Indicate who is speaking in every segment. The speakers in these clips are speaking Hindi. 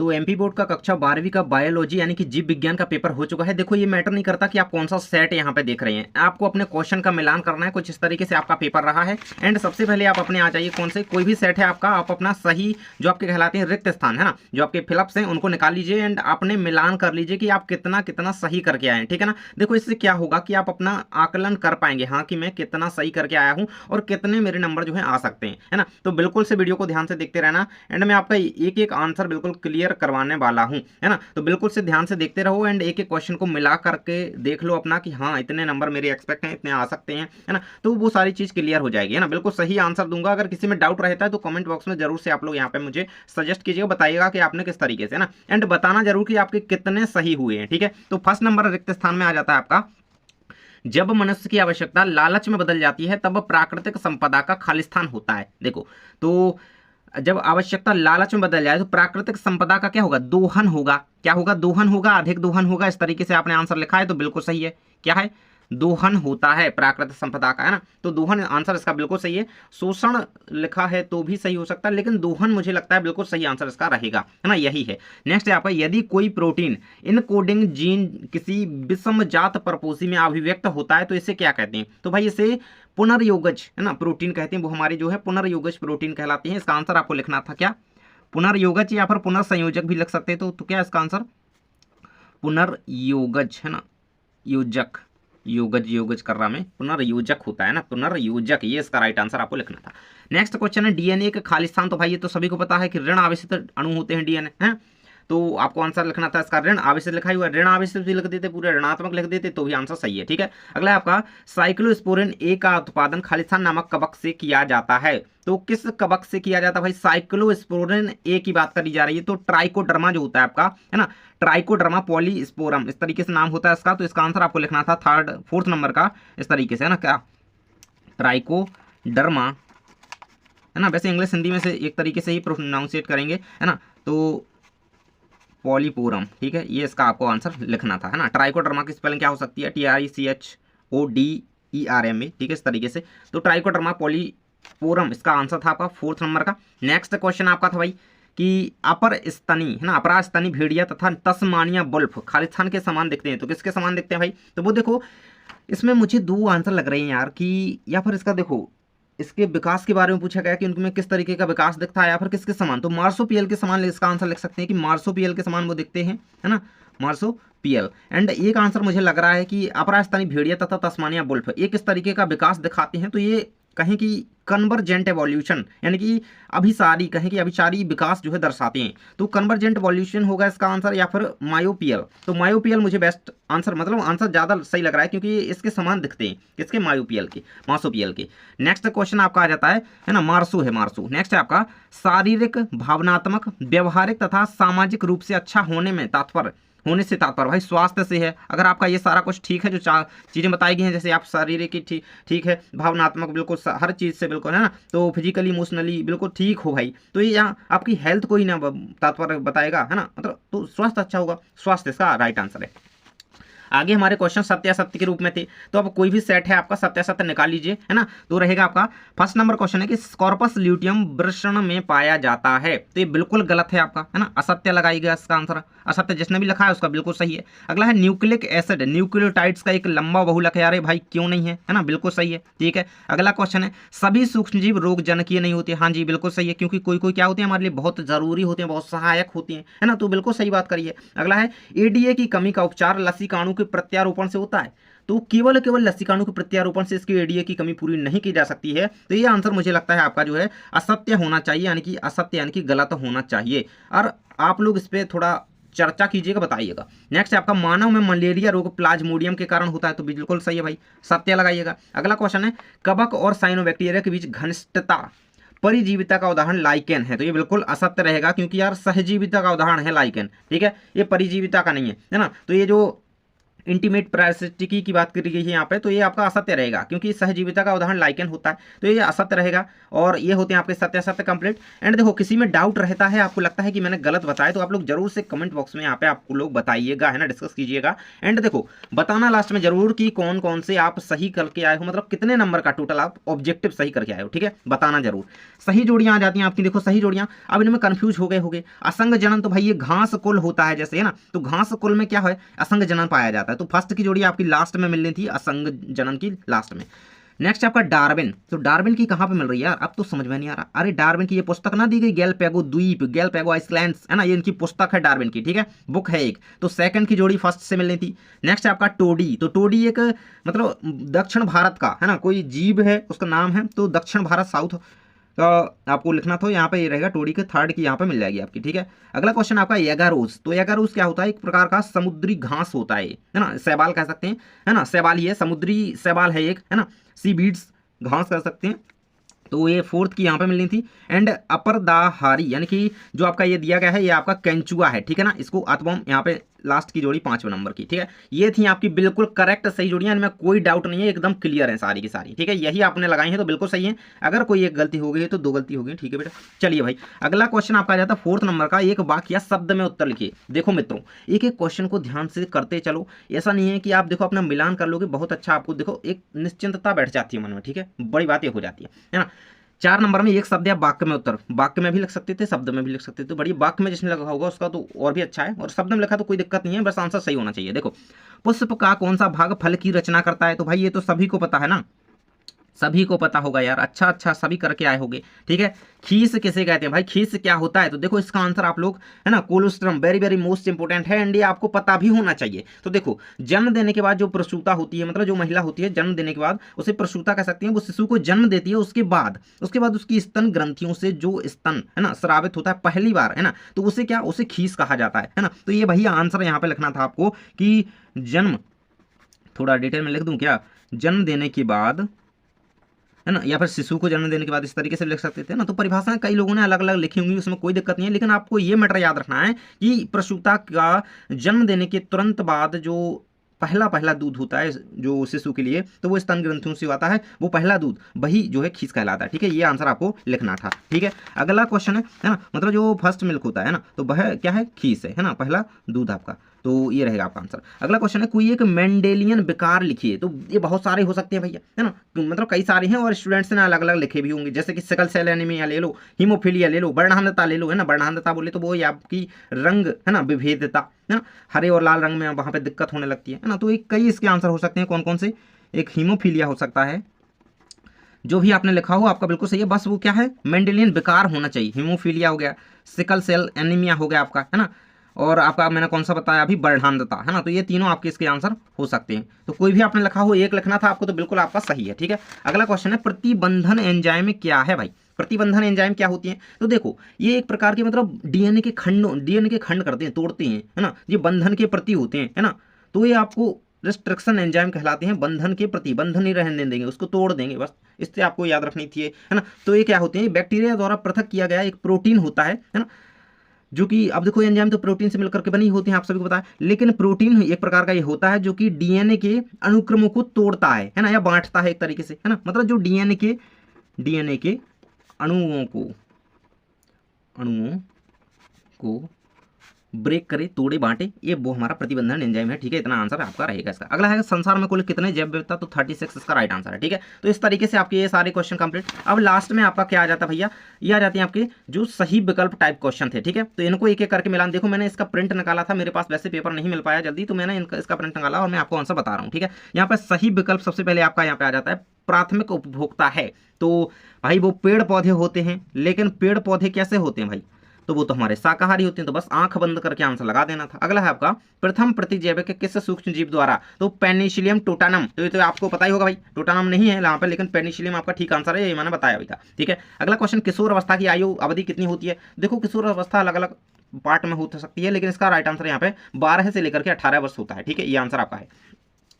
Speaker 1: तो एमपी बोर्ड का कक्षा 12वीं का बायोलॉजी यानी कि जीव विज्ञान का पेपर हो चुका है। देखो ये मैटर नहीं करता कि आप कौन सा सेट यहाँ पे देख रहे हैं, आपको अपने क्वेश्चन का मिलान करना है। कुछ इस तरीके से आपका पेपर रहा है। एंड सबसे पहले आप अपने आ जाइए, कौन से कोई भी सेट है आपका, आप अपना सही जो आपके कहलाते हैं रिक्त स्थान है ना, जो आपके फिलअप्स हैं उनको निकाल लीजिए एंड अपने मिलान कर लीजिए कि आप कितना कितना सही करके आए हैं, ठीक है ना। देखो इससे क्या होगा कि आप अपना आकलन कर पाएंगे, हाँ कि मैं कितना सही करके आया हूँ और कितने मेरे नंबर जो है आ सकते हैं, है ना। तो बिल्कुल से वीडियो को ध्यान से देखते रहना। एंड मैं आपका एक एक आंसर बिल्कुल क्लियर करवाने वाला हूं, है ना। तो बिल्कुल से ध्यान से देखते रहो एंड एक एक क्वेश्चन को मिला करके देख लो अपना कि हाँ इतने नंबर मेरे एक्सपेक्ट हैं, इतने आ सकते हैं, है ना। तो वो सारी चीज क्लियर हो जाएगी, है ना। बिल्कुल सही आंसर दूंगा। अगर किसी में डाउट रहता है तो कमेंट बॉक्स में जरूर से आप लोग यहाँ पे मुझे सजेस्ट कीजिएगा, बताइएगा कि आपने किस तरीके से, है ना। एंड बताना जरूर कि आपके कितने सही हुए हैं, ठीक है। तो फर्स्ट नंबर रिक्त स्थान में आ जाता है आपका, जब मनुष्य की आवश्यकता लालच में बदल जाती है तब प्राकृतिक संपदा का खालिस्तान होता है। देखो तो जब आवश्यकता लालच में बदल जाए तो प्राकृतिक संपदा का क्या होगा, दोहन होगा। क्या होगा, दोहन होगा, अधिक दोहन होगा। इस तरीके से आपने आंसर लिखा है तो बिल्कुल सही है। क्या है, दोहन होता है प्राकृतिक संपदा का, है ना। तो दोहन आंसर इसका बिल्कुल सही है। शोषण लिखा है तो भी सही हो सकता है, लेकिन दोहन मुझे लगता है बिल्कुल सही आंसर इसका रहेगा, है ना, यही है। नेक्स्ट है आपका, यदि कोई प्रोटीन इनकोडिंग जीन किसी विषमजात परपोषी में अभिव्यक्त होता है तो इसे क्या कहते हैं। तो भाई इसे पुनर्योगज, है ना, प्रोटीन कहते हैं। वो हमारी जो है पुनर्योगज प्रोटीन कहलाती है। इसका आंसर आपको लिखना था क्या, पुनर्योगज, या फिर पुनर्संयोजक भी लिख सकते हैं। तो क्या इसका आंसर पुनर्योगज, है ना, योजक, योगज योगज कर रहा मैं, पुनर्योजक होता है ना, पुनर्योजक, ये इसका राइट आंसर आपको लिखना था। नेक्स्ट क्वेश्चन है डीएनए के खालिस्तान। तो भाई ये तो सभी को पता है कि ऋण आवेशित अणु होते हैं डीएनए, हैं। तो आपको आंसर लिखना था इसका ऋण आवेशित, लिखा हुआ ऋण आवेशित भी लिख देते, पूरे ऋणात्मक लिख देते तो भी आंसर सही है, ठीक है। अगला है आपका, साइक्लोस्पोरिन ए का उत्पादन खालिस्तान नामक कवक से किया जाता है। तो किस कवक से किया जाता है भाई, साइक्लोस्पोरिन ए की बात करी जा रही है। तो ट्राइकोडर्मा जो होता है आपका, है ना, ट्राइकोडर्मा पॉलीस्पोरम, इस तरीके से नाम होता है इसका। तो इसका आंसर आपको लिखना था फोर्थ नंबर का, इस तरीके से, है ना, क्या ट्राइकोडर्मा, है ना। वैसे इंग्लिश हिंदी में से एक तरीके से ही प्रोनाउंसिएट करेंगे, है ना। तो पॉलीपोरम, ठीक है, ये इसका आपको आंसर लिखना था, है ना। ट्राइकोडर्मा की स्पेलिंग क्या हो सकती है, TRICHODERMA, ठीक है, इस तरीके से। तो ट्राइकोडर्मा पॉलीपोरम इसका आंसर था आपका फोर्थ नंबर का। नेक्स्ट क्वेश्चन आपका था भाई कि अपर स्तनी, है ना, अपरास्तनी भेड़िया तथा तस्मानिया वुल्फ खालिस्तान के समान दिखते हैं। तो किसके समान दिखते हैं भाई, तो वो देखो इसमें मुझे दो आंसर लग रहे हैं यार, कि या फिर इसका देखो इसके विकास के बारे में पूछा गया कि उनमें किस तरीके का विकास दिखता है या फिर किसके समान। तो मार्सोपियल के समान इसका आंसर लिख सकते हैं कि मार्सोपियल के समान वो दिखते हैं, है ना, मार्सोपियल। एंड एक आंसर मुझे लग रहा है कि अपरास्तनी भेड़िया तथा तस्मानिया वुल्फ एक इस तरीके का विकास दिखाते हैं। तो ये कहें कि कन्वर्जेंट एवोल्यूशन, यानी कि अभिसारी, कहें कि अभिसारी विकास जो है दर्शाते हैं। तो कन्वर्जेंट एवोल्यूशन होगा इसका आंसर, या फिर मायोपियल। तो मायोपियल मुझे बेस्ट आंसर, मतलब आंसर ज़्यादा सही लग रहा है क्योंकि ये इसके समान दिखते हैं, किसके, मायोपियल के, मार्सोपियल के। नेक्स्ट क्वेश्चन आपका आ जाता है ना, मार्सो है, मार्सो। नेक्स्ट है आपका, शारीरिक, भावनात्मक, व्यवहारिक तथा सामाजिक रूप से अच्छा होने में तात्पर्य, होने से तात्पर्य भाई स्वास्थ्य से है। अगर आपका ये सारा कुछ ठीक है, जो चीज़ें बताई गई हैं, जैसे आप शारीरिक की ठीक है, भावनात्मक बिल्कुल हर चीज़ से बिल्कुल, है ना, तो फिजिकली इमोशनली बिल्कुल ठीक हो भाई, तो ये यहाँ आपकी हेल्थ को ही ना तात्पर्य बताएगा, है ना, मतलब तो स्वास्थ्य अच्छा होगा, स्वास्थ्य इसका राइट आंसर है। आगे हमारे क्वेश्चन सत्यासत्य के रूप में थे। तो अब कोई भी सेट है आपका, सत्यासत्य निकाल लीजिए, है ना। तो रहेगा आपका फर्स्ट नंबर क्वेश्चन है कि कॉर्पस ल्यूटियम वृषण में पाया जाता है। तो ये बिल्कुल गलत है आपका, है ना, असत्य लगाइएगा इसका आंसर। असत्य जिसने भी लिखा है उसका बिल्कुल सही है। अगला है न्यूक्लिक एसिड, न्यूक्लियोटाइड्स का एक लंबा बहुलक है। अरे भाई क्यों नहीं है, है ना, बिल्कुल सही है, ठीक है। अगला क्वेश्चन है, सभी सूक्ष्मजीव रोग जनकीय नहीं होते। हाँ जी बिल्कुल सही है, क्योंकि कोई कोई क्या होते हैं हमारे लिए बहुत जरूरी होते हैं, बहुत सहायक होती हैं, है ना। तो बिल्कुल सही बात करिए। अगला है, एडीए की कमी का उपचार लसीकाणु के प्रत्यारोपण से होता है। तो केवल लसीकाणु के प्रत्यारोपण से इसकी एडीए की कमी पूरी नहीं की जा सकती है। तो ये आंसर मुझे लगता है आपका जो है असत्य होना चाहिए, यानी कि असत्य यानी कि गलत होना चाहिए। और आप लोग इस पर थोड़ा चर्चा कीजिएगा, बताइएगा। नेक्स्ट आपका, मानव में मलेरिया रोग प्लाज्मोडियम के कारण होता है। तो बिल्कुल सही है भाई, सत्य लगाइएगा। अगला क्वेश्चन है, कवक और साइनोबैक्टीरिया के बीच घनिष्ठता परिजीविता का उदाहरण लाइकेन है। तो ये बिल्कुल असत्य रहेगा, क्योंकि यार सहजीविता का उदाहरण है लाइकेन, ठीक है, ये परिजीविता का नहीं है, है ना। तो ये जो इंटीमेट पैरासिटिकी की बात करी गई है यहाँ पे, तो ये आपका असत्य रहेगा क्योंकि सहजीविता का उदाहरण लाइकेन होता है, तो ये असत्य रहेगा। और ये होते हैं आपके सत्य असत्य कंप्लीट। एंड देखो किसी में डाउट रहता है, आपको लगता है कि मैंने गलत बताया, तो आप लोग जरूर से कमेंट बॉक्स में यहाँ पे आपको लोग बताइएगा, है ना, डिस्कस कीजिएगा। एंड देखो बताना लास्ट में जरूर कि कौन कौन से आप सही करके आए हो, मतलब कितने नंबर का टोटल आप ऑब्जेक्टिव सही करके आए हो, ठीक है, बताना जरूर। सही जोड़ियां आ जाती हैं आपकी, देखो सही जोड़ियां, अब इनमें कंफ्यूज हो गए होगे। असंग जनन, तो भाई ये घास कुल होता है जैसे, है ना, तो घास कुल में क्या है, असंग जनन पाया जाता है, तो फर्स्ट की जोड़ी आपकी लास्ट में मिलनी थी, असंग जनन की लास्ट में। नेक्स्ट आपका डार्विन, तो डार्विन की कहां पे मिल रही है यार, अब तो समझ में नहीं आ रहा। अरे डार्विन की ये पुस्तक ना दी गई, गैलपैगो द्वीप, गैलपैगो आइसलैंड्स, है ना, ये इनकी पुस्तक है डार्विन की, ठीक है, बुक है एक, तो सेकंड की जोड़ी फर्स्ट से मिलनी थी। नेक्स्ट आपका टोडी, तो टोडी एक मतलब दक्षिण भारत का, है ना, कोई जीव है, उसका नाम है, तो दक्षिण भारत साउथ का आपको लिखना था, यहाँ पे ये रहेगा टोडी के थर्ड की यहाँ पे मिल जाएगी आपकी, ठीक है। अगला क्वेश्चन आपका एगारोस, तो एगारोस क्या होता है, एक प्रकार का समुद्री घास होता है ना, शैवाल कह सकते हैं, है ना, शैवाल ही है, समुद्री शैवाल है एक, है ना, सी बीड्स घास कह सकते हैं, तो ये फोर्थ की यहाँ पे मिलनी थी। एंड अपरदाहारी, यानी कि जो आपका ये दिया गया है, ये आपका केंचुआ है, ठीक है ना, इसको अतबम यहाँ पे लास्ट की जोड़ी 5वें नंबर की, ठीक है। ये थी आपकी बिल्कुल करेक्ट सही जोड़ियां, इनमें कोई डाउट नहीं है, एकदम क्लियर है सारी की सारी, ठीक है, यही आपने लगाई है तो बिल्कुल सही है। अगर कोई एक गलती हो गई है तो 2 गलती हो गई, ठीक है बेटा। चलिए भाई अगला क्वेश्चन आपका आ जाता है 4th नंबर का, एक वाक्य या शब्द में उत्तर लिखिए। देखो मित्रों एक एक क्वेश्चन को ध्यान से करते चलो, ऐसा नहीं है कि आप देखो अपना मिलान कर लोगे, बहुत अच्छा आपको देखो एक निश्चिंतता बैठ जाती है मन में, ठीक है, बड़ी बात ये हो जाती है ना। 4 नंबर में एक शब्द या वाक्य में उत्तर, वाक्य में भी लिख सकते थे, शब्द में भी लिख सकते थे, बड़ी वाक्य में जिसने लगा होगा उसका तो और भी अच्छा है, और शब्द में लिखा तो कोई दिक्कत नहीं है, बस आंसर सही होना चाहिए। देखो पुष्प का कौन सा भाग फल की रचना करता है, तो भाई ये तो सभी को पता है ना, सभी को पता होगा यार, अच्छा अच्छा सभी करके आए होंगे, ठीक है। खीस किसे कहते हैं भाई, खीस क्या होता है, तो देखो इसका आंसर आप लोग, है ना, colostrum, very very most important है, एंड ये आपको पता भी होना चाहिए। तो देखो जन्म देने के बाद जो प्रसूता होती है, मतलब जो महिला होती है जन्म देने के बाद उसे प्रसूता कह सकती है, वो शिशु को जन्म देती है, उसके बाद उसकी स्तन ग्रंथियों से जो स्तन, है ना, स्रावित होता है पहली बार, है ना, तो उसे क्या, उसे खीस कहा जाता है ना। तो ये भैया आंसर यहाँ पे लिखना था आपको कि जन्म, थोड़ा डिटेल में लिख दूं क्या, जन्म देने के बाद, है ना, या फिर शिशु को जन्म देने के बाद, इस तरीके से लिख सकते थे ना। तो परिभाषाएं कई लोगों ने अलग अलग लिखी होंगी, उसमें कोई दिक्कत नहीं है, लेकिन आपको ये मैटर याद रखना है कि प्रसूता का जन्म देने के तुरंत बाद जो पहला दूध होता है जो शिशु के लिए, तो वो स्तन ग्रंथियों से आता है, वो पहला दूध वही जो है खीस कहलाता है, ठीक है, ये आंसर आपको लिखना था, ठीक है। अगला क्वेश्चन है ना, मतलब जो फर्स्ट मिल्क होता है ना, तो वह क्या है, खीस है ना, पहला दूध आपका, तो ये रहेगा आपका आंसर। अगला क्वेश्चन है कोई एक मेंडेलियन विकार लिखिए, तो ये बहुत सारे हो सकते हैं भैया, है ना, तो मतलब कई सारे हैं और स्टूडेंट्स ने अलग अलग लिखे भी होंगे, जैसे कि सिकल सेल एनीमिया ले लो, हीमोफीलिया ले लो, वर्णांधता ले लो, है ना, वर्णांधता बोले तो वो ये आपकी रंग, है ना, विभेदता, है ना, हरे और लाल रंग में वहाँ पे दिक्कत होने लगती है ना, तो एक कई इसके आंसर हो सकते हैं, कौन कौन से, एक हीमोफीलिया हो सकता है, जो भी आपने लिखा हो आपका बिल्कुल सही है, बस वो क्या है, मेंडेलियन विकार होना चाहिए, हीमोफीलिया हो गया, सिकल सेल एनीमिया हो गया आपका, है ना, और आपका मैंने कौन सा बताया अभी, वर्णांधता, है ना, तो ये तीनों आपके इसके आंसर हो सकते हैं। तो कोई भी आपने लिखा हो, एक लिखना था आपको, तो बिल्कुल आपका सही है, ठीक है। अगला क्वेश्चन है प्रतिबंधन एंजाइम क्या है भाई, प्रतिबंधन एंजाइम क्या होती है, तो देखो ये एक प्रकार के मतलब डीएनए के खंड करते हैं, तोड़ते हैं, है ना, ये बंधन के प्रति होते हैं, है ना, तो ये आपको रिस्ट्रिक्शन एंजाइम कहलाते हैं, बंधन के प्रति, बंधन नहीं रहने देंगे, उसको तोड़ देंगे, बस इससे आपको याद रखनी थी, है ना। तो ये क्या होते हैं, बैक्टीरिया द्वारा पृथक किया गया एक प्रोटीन होता है ना, जो कि अब देखो एंजाइम तो प्रोटीन से मिलकर के बनी होती हैं, आप सभी को पता है, लेकिन प्रोटीन एक प्रकार का ये होता है जो कि डीएनए के अनुक्रमों को तोड़ता है ना, या बांटता है एक तरीके से, है ना, मतलब जो डीएनए के अणुओं को ब्रेक करे, तोड़े, बांटे, ये वो हमारा प्रतिबंधन एंजाइम है, ठीक है, इतना आंसर आपका रहेगा इसका। अगला है संसार में कुल कितने जैव विविधता, तो 36 इसका राइट आंसर है, ठीक है। तो इस तरीके से आपके ये सारे क्वेश्चन कंप्लीट। अब लास्ट में आपका क्या आ जाता है भैया, ये आ जाते हैं आपके जो सही विकल्प टाइप क्वेश्चन थे, ठीक है, तो इनको एक एक करके मिलान, देखो मैंने इसका प्रिंट निकाला था, मेरे पास वैसे पेपर नहीं मिल पाया जल्दी, तो मैंने इसका प्रिंट निकाला और मैं आपको आंसर बता रहा हूँ, ठीक है। यहाँ पर सही विकल्प सबसे पहले आपका यहाँ पे आ जाता है, प्राथमिक उपभोक्ता है, तो भाई वो पेड़ पौधे होते हैं, लेकिन पेड़ पौधे कैसे होते हैं भाई, तो वो तो हमारे शाकाहारी होते हैं, तो बस आंख बंद करके आंसर लगा देना था। अगला है आपका प्रथम प्रतिजैविक किस सूक्ष्म जीव द्वारा, तो पेनिसिलियम टोटानम, तो ये तो आपको पता ही होगा भाई, टोटानम नहीं है यहाँ पे, लेकिन पेनिसिलियम आपका ठीक आंसर है, ये मैंने बताया भी था, ठीक है। अगला क्वेश्चन किशोर अवस्था की आयु अवधि कितनी होती है, देखो किशोर अवस्था अलग अलग पार्ट में हो सकती है, लेकिन इसका राइट आंसर यहाँ पे 12 से लेकर के 18 वर्ष होता है, ठीक है, ये आंसर आपका है।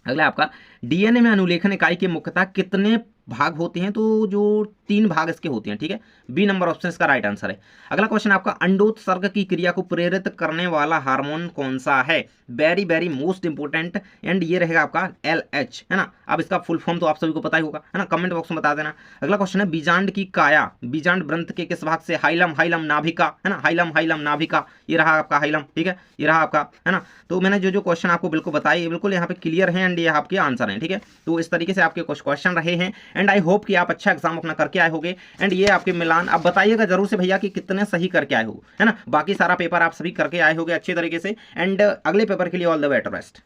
Speaker 1: अगला आपका डीएनए में अनुलेखन इकाई की मुख्यतः कितने भाग होते हैं, तो जो 3 भाग इसके होते हैं, ठीक है। बी नंबर ऑप्शन इसका राइट आंसर है। अगला क्वेश्चन आपका, अंडोत्सर्ग की क्रिया को प्रेरित करने वाला हार्मोन कौन सा है? Very very most important, and ये रहेगा आपका LH, है ना। अब इसका फुल फॉर्म तो आप सभी को पता ही होगा, है ना, कमेंट बॉक्स में बता देना। अगला क्वेश्चन है, बीजांड की काया बीजांड ग्रंथ के किस भाग से? हाइलम हाइलम नाभिका, है ना, हाइलम हाइलम नाभिका, ये रहा आपका हाइलम, ठीक है, ये रहा आपका, है ना। तो मैंने जो जो क्वेश्चन आपको बिल्कुल बताए, ये बिल्कुल यहाँ पे क्लियर है एंड ये आपके आंसर हैं, ठीक है। तो इस तरीके से आपके कुछ क्वेश्चन रहे हैं एंड आई होप कि आप अच्छा एग्जाम अपना करके आए होंगे एंड ये आपके मिलान अब बताइएगा जरूर से भैया कि कितने सही करके आए हो, है ना। बाकी सारा पेपर आप सभी करके आए होंगे अच्छे तरीके से एंड अगले पेपर के लिए ऑल द बेस्ट।